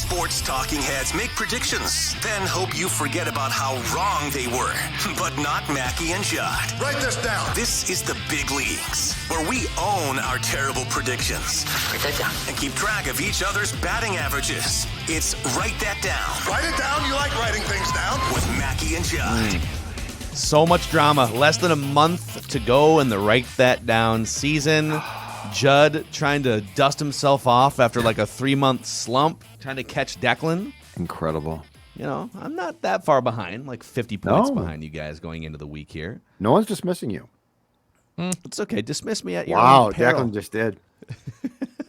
Sports talking heads make predictions, then hope you forget about how wrong they were. But not Mackie and Judd. Write this down. This is the big leagues, where we own our terrible predictions. Write that down. And keep track of each other's batting averages. It's Write That Down. Write it down. You like writing things down. With Mackie and Judd. So much drama. Less than a month to go in the Write That Down season. Judd trying to dust himself off after like a 3-month slump, trying to catch Declan. Incredible. You know, I'm not that far behind, like 50 points behind you guys going into the week here. No one's dismissing you. It's okay. Dismiss me at your Wow, own peril. Declan just did.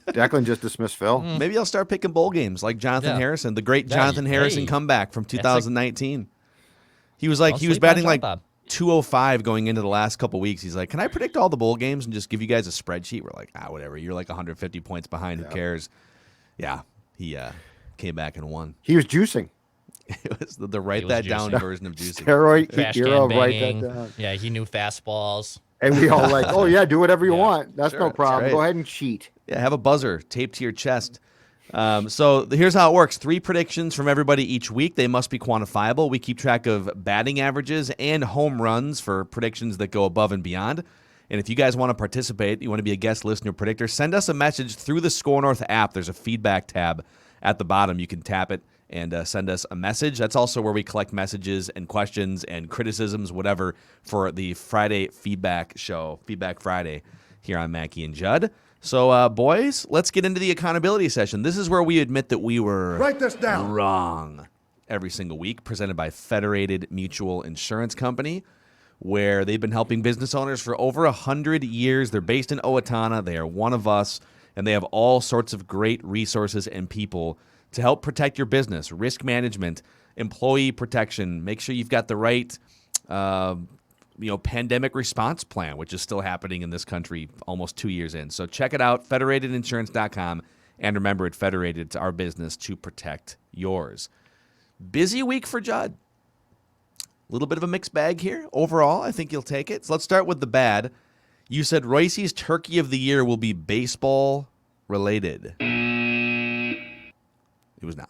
Declan just dismissed Phil. Maybe I'll start picking bowl games like Jonathan Harrison, the great Jonathan Harrison comeback from 2019. He was like, he was batting like 205 going into the last couple weeks. He's like, can I predict all the bowl games and just give you guys a spreadsheet? We're like, whatever. You're like 150 points behind. Who cares? Yeah, he came back and won. He was juicing. It was the Write That Down version of juicing. Steroid Trash hero, can write banging. that down. Yeah, he knew fastballs. And we all like, oh, yeah, do whatever you want. That's no problem. right. Go ahead and cheat. Yeah, have a buzzer taped to your chest. So here's how it works. 3 predictions from everybody each week. They must be quantifiable. We keep track of batting averages and home runs for predictions that go above and beyond. And if you guys want to participate, you want to be a guest listener predictor, send us a message through the Score North app. There's a feedback tab at the bottom. You can tap it and send us a message. That's also where we collect messages and questions and criticisms, whatever, for the Friday feedback show, Feedback Friday, here on Mackie and Judd. So, boys, let's get into the accountability session. This is where we admit that we were Write this down. wrong every single week, presented by Federated Mutual Insurance Company, where they've been helping business owners for over 100 years. They're based in Owatonna. They are one of us, and they have all sorts of great resources and people to help protect your business, risk management, employee protection. Make sure you've got the right pandemic response plan, which is still happening in this country almost 2 years in. So check it out, federatedinsurance.com. And remember, at Federated, it's our business to protect yours. Busy week for Judd. A little bit of a mixed bag here. Overall, I think you'll take it. So let's start with the bad. You said Royce's Turkey of the Year will be baseball related. It was not.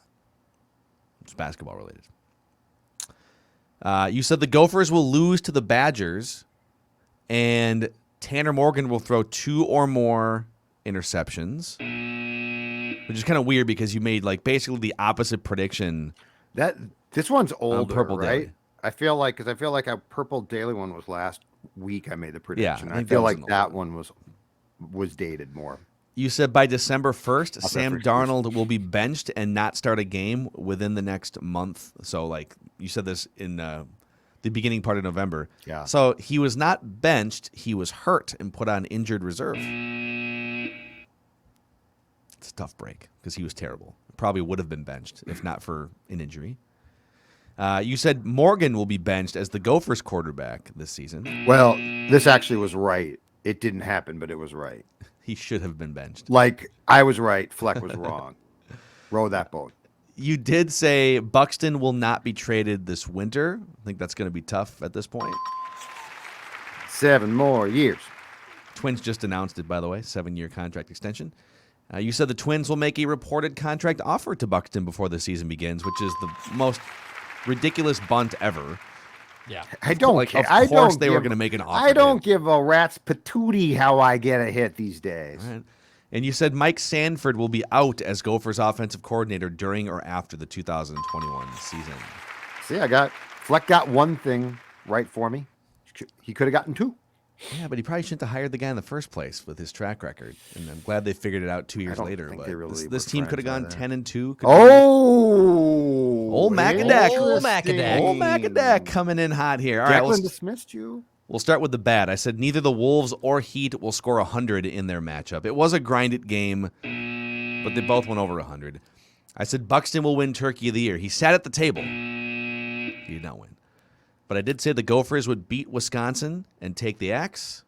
It's basketball related. You said the Gophers will lose to the Badgers, and Tanner Morgan will throw 2 or more interceptions, which is kind of weird because you made like basically the opposite prediction. This one's older, Purple right? Daily. I feel like a Purple Daily one was last week. I made the prediction. I I think feel that was like an that older one was dated more. You said by December 1st, I'll Sam say for Darnold will be benched and not start a game within the next month. So, like, you said this in the beginning part of November. Yeah. So, he was not benched. He was hurt and put on injured reserve. It's a tough break because he was terrible. Probably would have been benched if not for an injury. You said Morgan will be benched as the Gophers quarterback this season. Well, this actually was right. It didn't happen, but it was right. He should have been benched. Like, I was right. Fleck was wrong. Row that boat. You did say Buxton will not be traded this winter. I think that's going to be tough at this point. 7 more years. Twins just announced it, by the way, 7-year contract extension. You said the Twins will make a reported contract offer to Buxton before the season begins, which is the most ridiculous bunt ever. Yeah. I don't care. Of course they were going to make an offer. I don't give a rat's patootie how I get a hit these days. Right. And you said Mike Sanford will be out as Gophers offensive coordinator during or after the 2021 season. See, Fleck got one thing right for me. He could have gotten 2. Yeah, but he probably shouldn't have hired the guy in the first place with his track record. And I'm glad they figured it out 2 years later. think But they really this were team could have gone friends 10-2. Old Macadac. Old Macadac. Old Macadac coming in hot here. All right, Declan dismissed you. we'll start with the bad. I said neither the Wolves or Heat will score 100 in their matchup. It was a grinded game, but they both went over 100. I said Buxton will win Turkey of the Year. He sat at the table. He did not win. But I did say the Gophers would beat Wisconsin and take the X.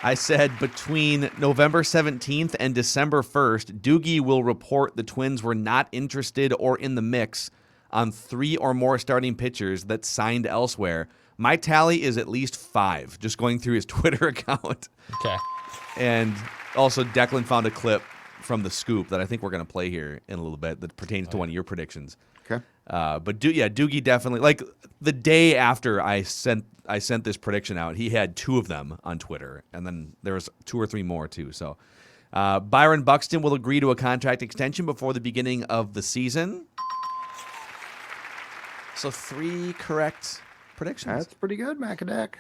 I said between November 17th and December 1st, Doogie will report the Twins were not interested or in the mix on 3 or more starting pitchers that signed elsewhere. My tally is at least 5, just going through his Twitter account. Okay. And also Declan found a clip from the scoop that I think we're going to play here in a little bit that pertains to one of your predictions. Okay. But Doogie definitely, like the day after I sent this prediction out, he had 2 of them on Twitter, and then there was 2 or 3 more too. So Byron Buxton will agree to a contract extension before the beginning of the season. So 3 correct predictions. That's pretty good, Macadac.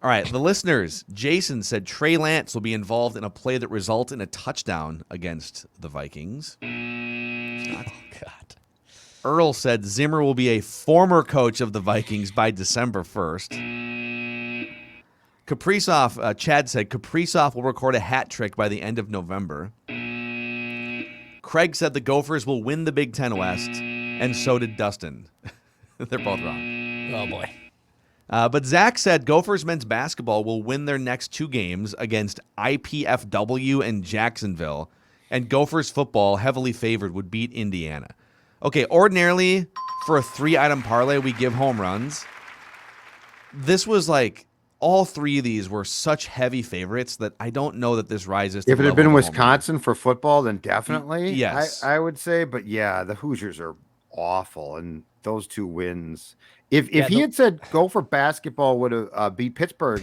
All right, the listeners. Jason said Trey Lance will be involved in a play that results in a touchdown against the Vikings. Oh, God. Earl said Zimmer will be a former coach of the Vikings by December 1st. Kaprizov, Chad said Kaprizov will record a hat trick by the end of November. Craig said the Gophers will win the Big Ten West, and so did Dustin. They're both wrong. Oh, boy. But Zach said Gophers men's basketball will win their next 2 games against IPFW and Jacksonville, and Gophers football, heavily favored, would beat Indiana. Okay, ordinarily, for a 3-item parlay, we give home runs. This was like, all 3 of these were such heavy favorites that I don't know that this rises to If the it had level been of a home run. Wisconsin for football, then definitely. Yes. I would say. But yeah, the Hoosiers are awful, and those 2 wins. If he had said Gopher basketball would have beat Pittsburgh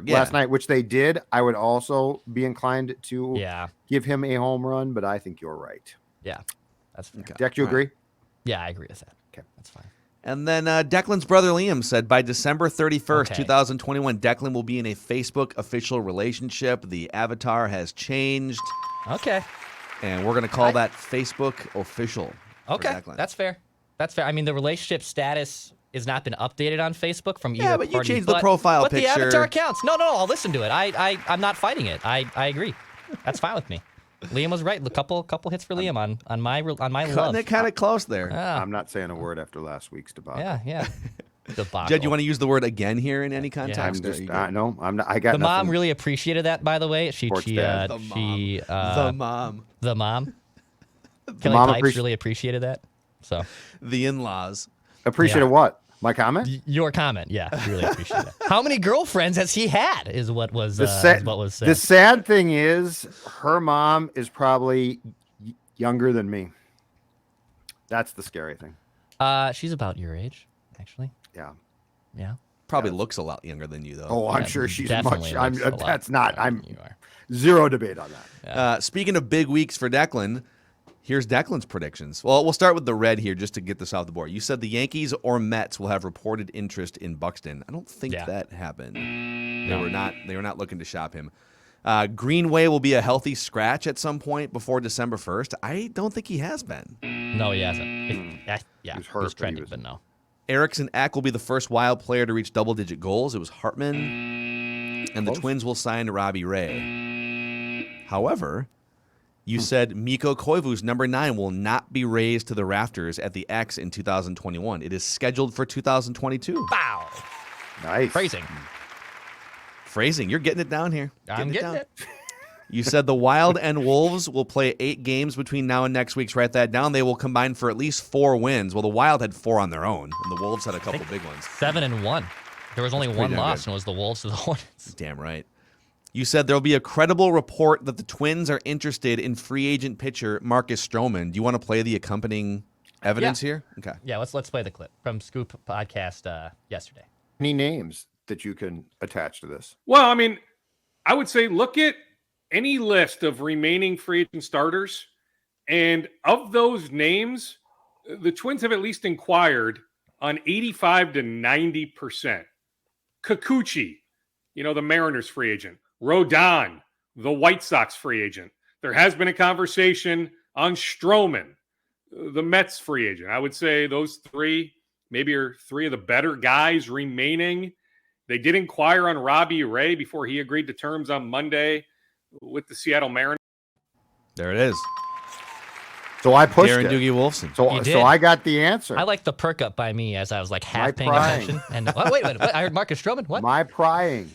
last night, which they did, I would also be inclined to give him a home run. But I think you're right. Yeah, that's fair. Okay. Jack, do you agree? Yeah, I agree with that. Okay, that's fine. And then Declan's brother Liam said by December 31st, Okay. 2021, Declan will be in a Facebook official relationship. The avatar has changed. Okay. And we're going to call that Facebook official. for Okay, Declan. that's fair. That's fair. I mean, the relationship status has not been updated on Facebook from either but party. you changed the profile picture. picture. But the avatar counts. No, I'll listen to it. I'm not fighting it. I agree. That's fine with me. Liam was right. A couple hits for Liam on my Cutting love. it kind of close there. I'm not saying a word after last week's debacle. Yeah. Debacle. Jed, you want to use the word again here in any context? I'm just no. I'm not. I got the nothing. mom really appreciated that, by the way. The mom. The mom. The Kelly mom Pipes really appreciated that. So the in-laws. appreciated what? My comment? your comment, yeah, really appreciate that. How many girlfriends has he had? Is what was The is what was said. The sad thing is, her mom is probably younger than me. That's the scary thing. She's about your age, actually. Yeah. Probably looks a lot younger than you, though. Oh, I'm Yeah, sure she's definitely much. looks a lot That's not. younger I'm than you are. zero debate on that. Speaking of big weeks for Declan, here's Declan's predictions. Well, we'll start with the red here just to get this off the board. You said the Yankees or Mets will have reported interest in Buxton. I don't think that happened. They were not looking to shop him. Greenway will be a healthy scratch at some point before December 1st. I don't think he has been. No, he hasn't. He was hurt, he was but he trending, was- but no. Erickson Eck will be the first Wild player to reach double-digit goals. It was Hartman. And the Twins will sign Robbie Ray. However, you said Mikko Koivu's number 9 will not be raised to the rafters at the X in 2021. It is scheduled for 2022. Wow. Nice. Phrasing, you're getting it down here. I'm getting down. it. You said the Wild and Wolves will play 8 games between now and next week. So write that down. They will combine for at least 4 wins. Well, the Wild had 4 on their own, and the Wolves had a couple big ones. 7-1. There was only one damn loss, good. and it was the Wolves to the Hornets. Damn right. You said there will be a credible report that the Twins are interested in free agent pitcher Marcus Stroman. Do you want to play the accompanying evidence here? Okay. Yeah, let's play the clip from Scoop podcast yesterday. Any names that you can attach to this? Well, I mean, I would say look at any list of remaining free agent starters, and of those names, the Twins have at least inquired on 85 to 90%. Kikuchi, the Mariners free agent. Rodon, the White Sox free agent. There has been a conversation on Stroman, the Mets free agent. I would say those 3 maybe are 3 of the better guys remaining. They did inquire on Robbie Ray before he agreed to terms on Monday with the Seattle Mariners. There it is. So I pushed Darren it. Doogie Wolfson. So I got the answer. I like the perk up by me as I was like half My paying prying. attention. And wait a minute, I heard Marcus Stroman. What? My prying.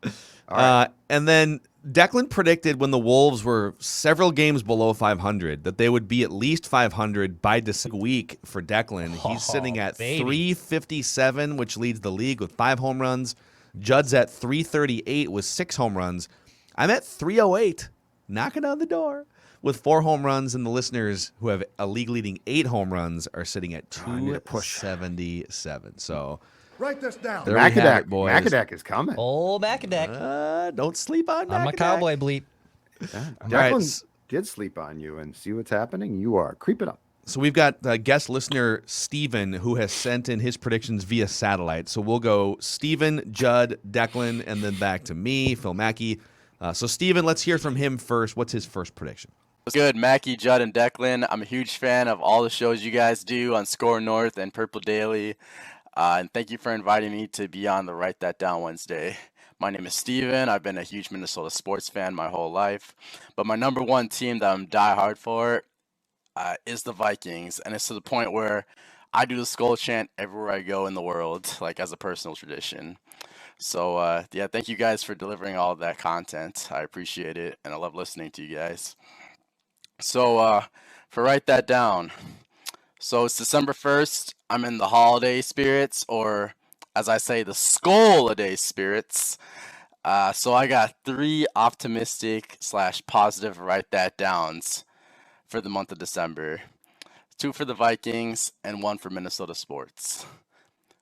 All right. And then Declan predicted when the Wolves were several games below 500 that they would be at least 500 by this week for Declan. He's sitting at baby. 357, which leads the league with 5 home runs. Judd's at 338 with 6 home runs. I'm at 308, knocking on the door. with 4 home runs, and the listeners who have a league-leading 8 home runs are sitting at 277. So write this down. there we have it, boys. Macadac is coming. Old Macadac. Don't sleep on Macadac. I'm a cowboy bleep. Yeah. All Declan right. did sleep on you, and see what's happening. You are creeping up. So we've got guest listener Steven who has sent in his predictions via satellite. So we'll go Steven, Judd, Declan, and then back to me, Phil Mackey. So Steven, let's hear from him first. What's his first prediction? What's good, Mackey, Judd, and Declan? I'm a huge fan of all the shows you guys do on Score North and Purple Daily. And thank you for inviting me to be on the Write That Down Wednesday. My name is Steven. I've been a huge Minnesota sports fan my whole life. But my number one team that I'm diehard for is the Vikings. And it's to the point where I do the skull chant everywhere I go in the world, like as a personal tradition. So, yeah, thank you guys for delivering all of that content. I appreciate it, and I love listening to you guys. So, for Write That Down. So, it's December 1st. I'm in the holiday spirits, or as I say, the skull-a-day spirits. So, I got 3 optimistic / positive Write That Downs for the month of December. 2 for the Vikings and 1 for Minnesota sports.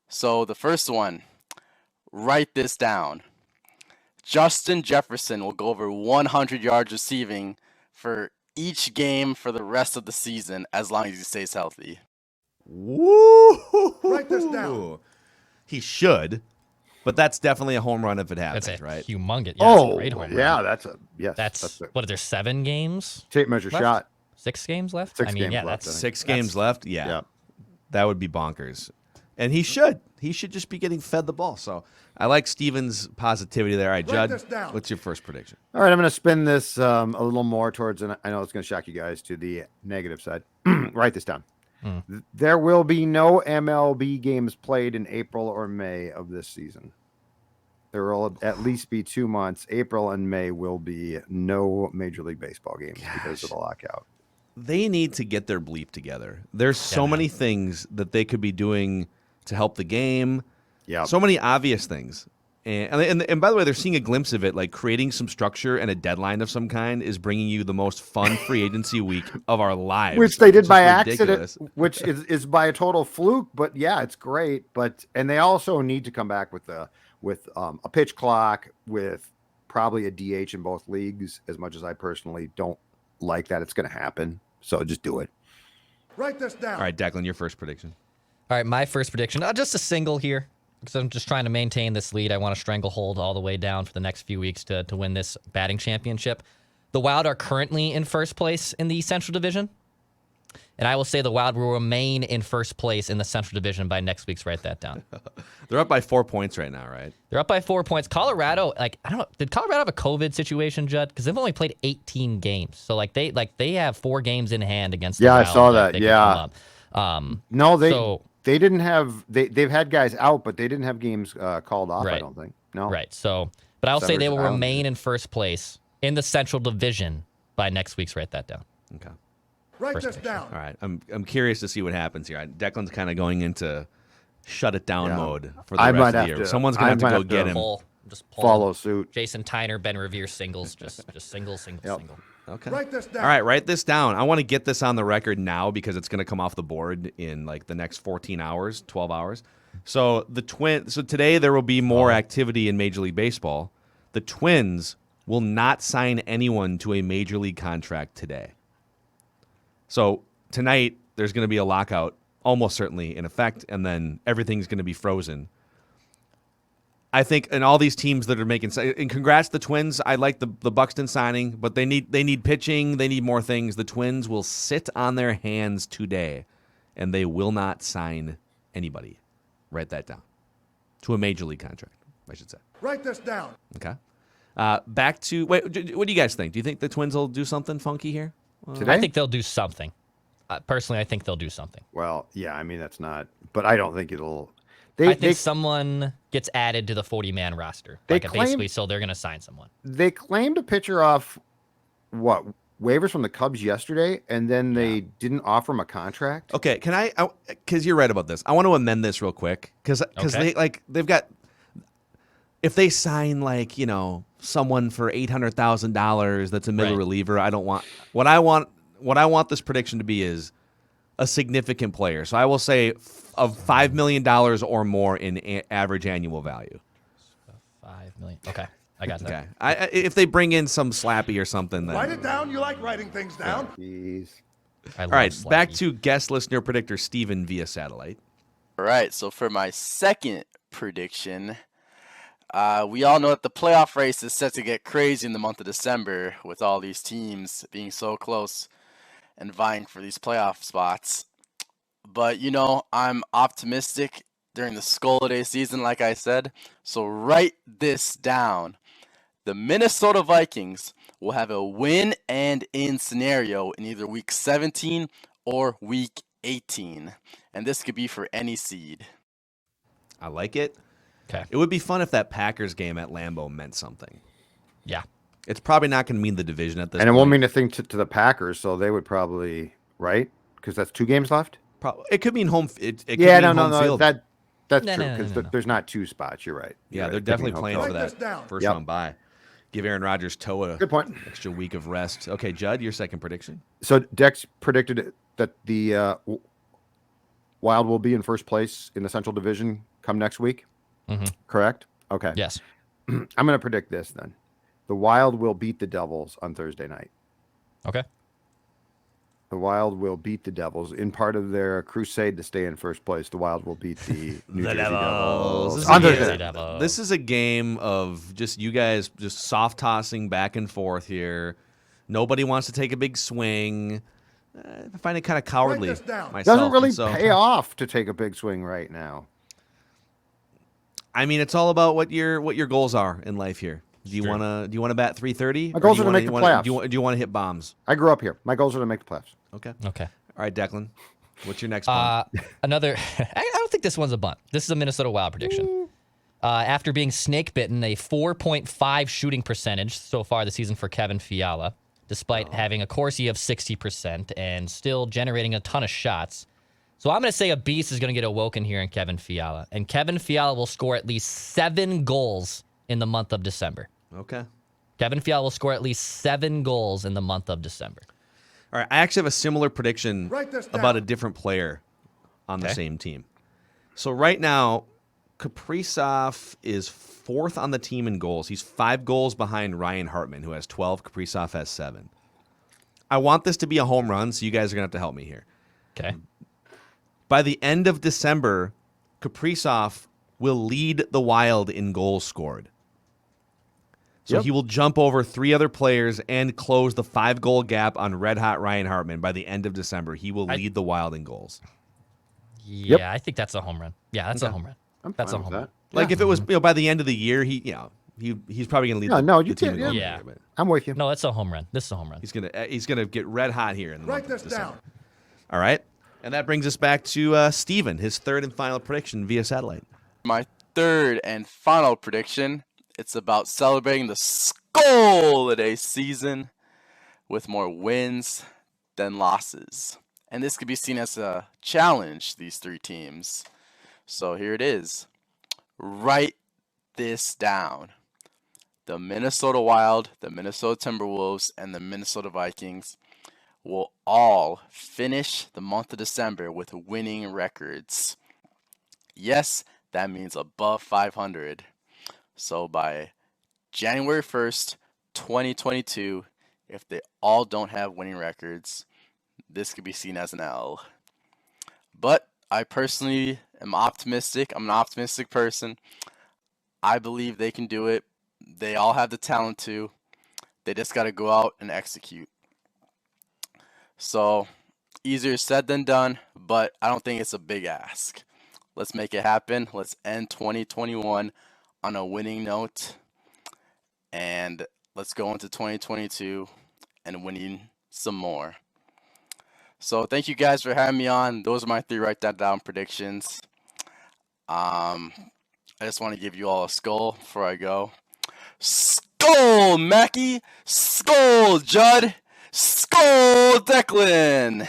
So, the first one. Write this down. Justin Jefferson will go over 100 yards receiving for each game for the rest of the season as long as he stays healthy. Woo! Write this down. He should, but that's definitely a home run if it happens, That's a right? humongous. Yeah, it's a Oh, great home yeah, run. that's a yes. That's a what are there 7 games? tape measure left? shot. 6 games left? 6 I mean, games yeah, left, that's I think. 6 games left. Yeah. Yeah. That would be bonkers. And he should. He should just be getting fed the ball. So I like Steven's positivity there. All right, Judd, this down. what's your first prediction? All right, I'm going to spin this a little more towards, and I know it's going to shock you guys, to the negative side. Write this down. There will be no MLB games played in April or May of this season. There will at least be 2 months. April and May will be no Major League Baseball games because of the lockout. They need to get their bleep together. There's so many things that they could be doing to help the game. Yeah. So many obvious things. And by the way, they're seeing a glimpse of it, like creating some structure and a deadline of some kind is bringing you the most fun free agency week of our lives. Which they did It's by just ridiculous. accident, which is by a total fluke. But yeah, it's great. And they also need to come back with a pitch clock, with probably a DH in both leagues. As much as I personally don't like that, it's going to happen. So just do it. Write this down. All right, Declan, your first prediction. All right, my first prediction. Just a single here because I'm just trying to maintain this lead. I want to stranglehold all the way down for the next few weeks to win this batting championship. The Wild are currently in first place in the Central Division. And I will say the Wild will remain in first place in the Central Division by next week's Write That Down. They're up by 4 points right now, right? They're up by 4 points. Colorado, I don't know, did Colorado have a COVID situation, Judd? Because they've only played 18 games. So they have 4 games in hand against the Wild. I saw that. They could Yeah. come up. No, they didn't have they've had guys out, but they didn't have games called off, Right. I don't think. No. Right. So, but I'll say they will Severs remain in first place in the Central Division by next week's Write That Down. Okay. Write First this down. All right. I'm curious to see what happens here. Declan's kind of going into shut it down mode for the I rest might of the have year. to- Someone's I going to might have to go have get to him. Just pull Follow suit. Jason Tyner, Ben Revere singles, just single. Okay. Write this down. All right, write this down. I want to get this on the record now because it's going to come off the board in like the next 14 hours, 12 hours. So so today there will be more activity in Major League Baseball. The Twins will not sign anyone to a Major League contract today. So tonight there's going to be a lockout, almost certainly in effect, and then everything's going to be frozen. I think, and all these teams that are making, and congrats to the Twins. I like the Buxton signing, but they need pitching. They need more things. The Twins will sit on their hands today, and they will not sign anybody. Write that down. To a Major League contract, I should say. Write this down. Okay. Back to, what do you guys think? Do you think the Twins will do something funky here? Today? I think they'll do something. Personally, I think they'll do something. Well, yeah, I mean that's not, but I don't think it'll. I think someone gets added to the 40-man roster. Basically, so they're going to sign someone. They claimed a pitcher off waivers from the Cubs yesterday, and then they didn't offer him a contract. Okay, can I? Because you're right about this. I want to amend this real quick because they've got. if they sign like, someone for $800,000 that's a middle reliever, I don't want what I want this prediction to be is a significant player. So I will say of $5 million or more in average annual value. 5 million. Okay. I got that. Okay. If they bring in some Slappy or something, then Write it down. You like writing things down. Jeez. All right, back to guest listener predictor Steven via satellite. All right, so for my second prediction, we all know that the playoff race is set to get crazy in the month of December with all these teams being so close and vying for these playoff spots. But, I'm optimistic during the Skull Day season, like I said. So write this down. The Minnesota Vikings will have a win and in scenario in either week 17 or week 18. And this could be for any seed. I like it. Okay. It would be fun if that Packers game at Lambeau meant something. Yeah. It's probably not going to mean the division at this point. And it won't mean a thing to the Packers, so they would probably, right? Because that's 2 games left? It could mean home. It could mean home field. That's No, true, because no. there's not 2 spots. You're right. Yeah, You're they're right. definitely playing for Write this that down. first round bye. Give Aaron Rodgers a Good point. extra week of rest. Okay, Judd, your second prediction. So Dex predicted that the Wild will be in first place in the Central Division come next week. Mm-hmm. Correct? Okay. Yes. I'm going to predict this then. The Wild will beat the Devils on Thursday night. Okay. The Wild will beat the Devils in part of their crusade to stay in first place. The Wild will beat the New Jersey Devils. This is a game of just you guys just soft tossing back and forth here. Nobody wants to take a big swing. I find it kind of cowardly Write this down. myself. Doesn't really and so, pay off to take a big swing right now. I mean, it's all about what your goals are in life here. Do you want to bat 330? My goals are to make the playoffs. Do you want to hit bombs? I grew up here. My goals are to make the playoffs. Okay. Okay. All right, Declan. What's your next bunt? Another. I don't think this one's a bunt. This is a Minnesota Wild prediction. After being snake bitten, a 4.5 shooting percentage so far this season for Kevin Fiala, despite having a Corsi of 60% and still generating a ton of shots. So I'm going to say a beast is going to get awoken here in Kevin Fiala, and Kevin Fiala will score at least 7 goals in the month of December. Okay. Kevin Fiala will score at least 7 goals in the month of December. All right, I actually have a similar prediction Write this down. about a different player on the same team. So right now, Kaprizov is 4th on the team in goals. He's 5 goals behind Ryan Hartman, who has 12. Kaprizov has 7. I want this to be a home run, so you guys are going to have to help me here. Okay. By the end of December, Kaprizov will lead the Wild in goals scored. So he will jump over 3 other players and close the 5-goal gap on red-hot Ryan Hartman. By the end of December, he will lead the Wild in goals. Yeah, I think that's a home run. Yeah, that's a home run. That's a home run. Like if it was by the end of the year, he's probably going to lead the team in goals. Yeah. I'm with you. No, that's a home run. This is a home run. He's gonna get red hot here in the Write month this of December. down. All right, and that brings us back to Steven, his third and final prediction via satellite. My third and final prediction, it's about celebrating the Skull Day season with more wins than losses. And this could be seen as a challenge, these 3 teams. So here it is. Write this down. The Minnesota Wild, the Minnesota Timberwolves, and the Minnesota Vikings will all finish the month of December with winning records. Yes, that means above 500. So by January 1st, 2022, if they all don't have winning records, this could be seen as an L. But I personally am optimistic. I'm an optimistic person. I believe they can do it. They all have the talent to. They just got to go out and execute. So, easier said than done, but I don't think it's a big ask. Let's make it happen. Let's end 2021 on a winning note. And let's go into 2022 and winning some more. So thank you guys for having me on. Those are my 3 write that down predictions. I just want to give you all a skull before I go. Skull, Mackie! Skull, Judd! Skull, Declan!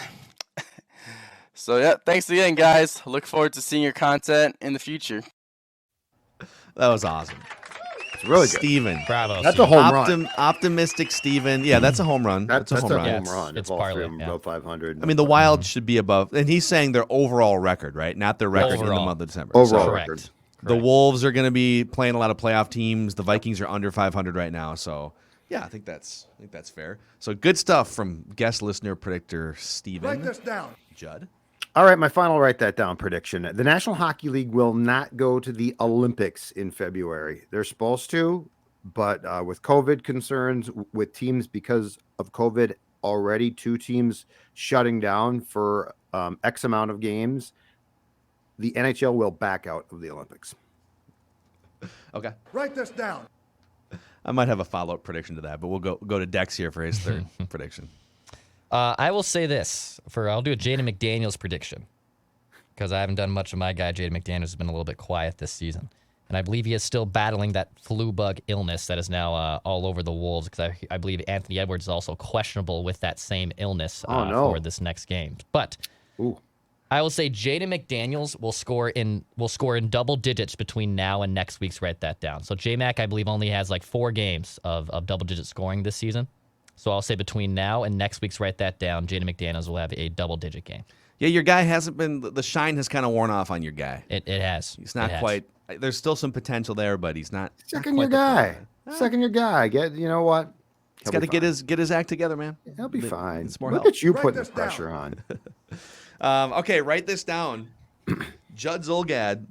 So yeah, thanks again, guys. Look forward to seeing your content in the future. That was awesome. It's really good. Steven. Bravo. That's a Steven. home run. Optimistic Steven. Yeah, that's a home run. That's a home run. run. It's If all three parlay, of them yeah. go 500. I mean, the Wild should be above, and he's saying their overall record, right? Not their record in the Overall. month of December. Overall So, record. Correct. the Wolves are going to be playing a lot of playoff teams. The Vikings are under 500 right now. So, yeah, I think that's fair. So, good stuff from guest listener predictor Steven. Write this down. Judd. All right, my final write that down prediction. The National Hockey League will not go to the Olympics in February. They're supposed to, but with COVID concerns with teams because of COVID, already 2 teams shutting down for X amount of games, the NHL will back out of the Olympics. Okay. Write this down. I might have a follow-up prediction to that, but we'll go to Dex here for his third prediction. I will say this. I'll do a Jaden McDaniels prediction because I haven't done much of my guy. Jaden McDaniels has been a little bit quiet this season. And I believe he is still battling that flu bug illness that is now all over the Wolves because I believe Anthony Edwards is also questionable with that same illness for this next game. But I will say Jaden McDaniels will score in double digits between now and next week's Write That Down. So J-Mac, I believe, only has like 4 games of double-digit scoring this season. So I'll say between now and next week's Write That Down, Jaden McDaniels will have a double-digit game. Yeah, your guy hasn't been – the shine has kind of worn off on your guy. It has. He's not quite – there's still some potential there, but he's not – Second your guy. Second your guy. You know what? He's got to get his act together, man. He'll be fine. It's more Look help. at you Write putting this the pressure on. Okay, write this down. Judd Zulgad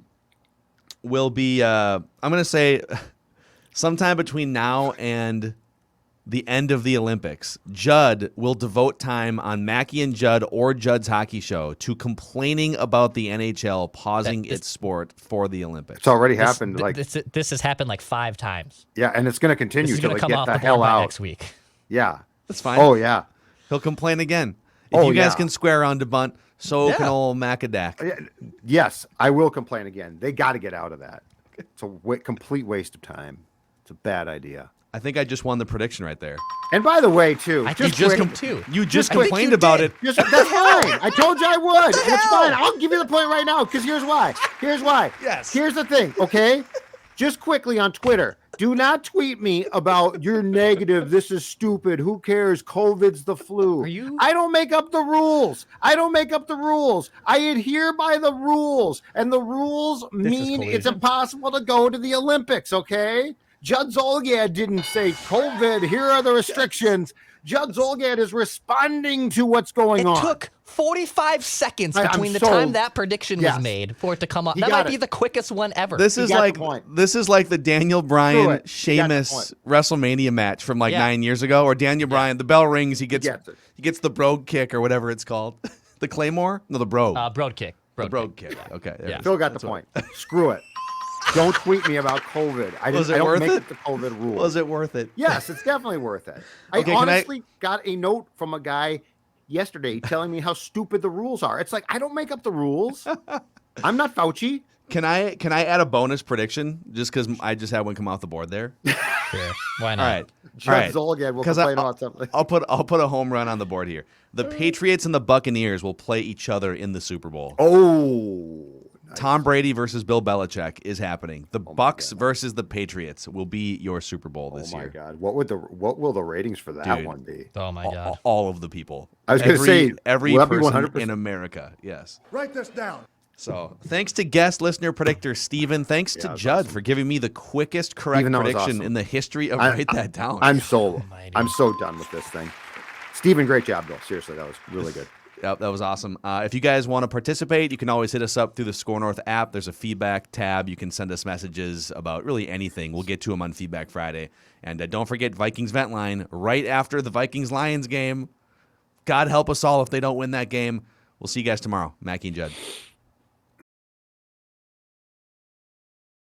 will be, I'm going to say, sometime between now and the end of the Olympics, Judd will devote time on Mackie and Judd or Judd's Hockey Show to complaining about the NHL pausing its sport for the Olympics. It's already happened. This has happened like 5 times. Yeah, and it's going to continue This is till going they to come get off the hell out next week. Yeah, That's fine. Oh yeah, He'll complain again. If you guys can square on to bunt, so can old Macadac. Yes, I will complain again. They got to get out of that. It's a complete waste of time. It's a bad idea. I think I just won the prediction right there. And by the way, too, I think You just complained about it. That's fine. I told you I would. And it's fine. I'll give you the point right now because here's why. Yes. Here's the thing, okay? Just quickly on Twitter, do not tweet me about you're negative. This is stupid. Who cares? COVID's the flu. Are you? I don't make up the rules. I adhere by the rules. And the rules mean it's impossible to go to the Olympics, okay? Judd Zulgad didn't say COVID. Here are the restrictions. Judd Zulgad is responding to what's going on. It took 45 seconds between the time that prediction was made for it to come up. That might be the quickest one ever. This is like the Daniel Bryan Sheamus WrestleMania match from 9 years ago, or Daniel Bryan. The bell rings, he gets the brogue kick or whatever it's called. The Claymore? No, the brogue. Brogue kick. Brogue kick. Okay. Phil got the point. Screw it. Don't tweet me about COVID. I don't make it the COVID rule. Was it worth it? Yes, it's definitely worth it. I honestly got a note from a guy yesterday telling me how stupid the rules are. It's like, I don't make up the rules. I'm not Fauci. Can I add a bonus prediction just because I just had one come off the board there? Sure. Why not? All right. Judd Zulgad will complain about something. I'll put a home run on the board here. The Patriots and the Buccaneers will play each other in the Super Bowl. Oh. Nice. Tom Brady versus Bill Belichick is happening. The Bucs versus the Patriots will be your Super Bowl this year. Oh my God! What will the ratings for that one be? Oh my God! All of the people. I was going to say every person in America. Yes. Write this down. So thanks to guest listener predictor Steven. Thanks to Judd for giving me the quickest correct prediction in the history of Write That Down. I'm so done with this thing. Steven, great job though. Seriously, that was really good. Yep, that was awesome. If you guys want to participate, you can always hit us up through the Score North app. There's a feedback tab. You can send us messages about really anything. We'll get to them on Feedback Friday. And don't forget Vikings Vent Line right after the Vikings-Lions game. God help us all if they don't win that game. We'll see you guys tomorrow. Mackie and Judd.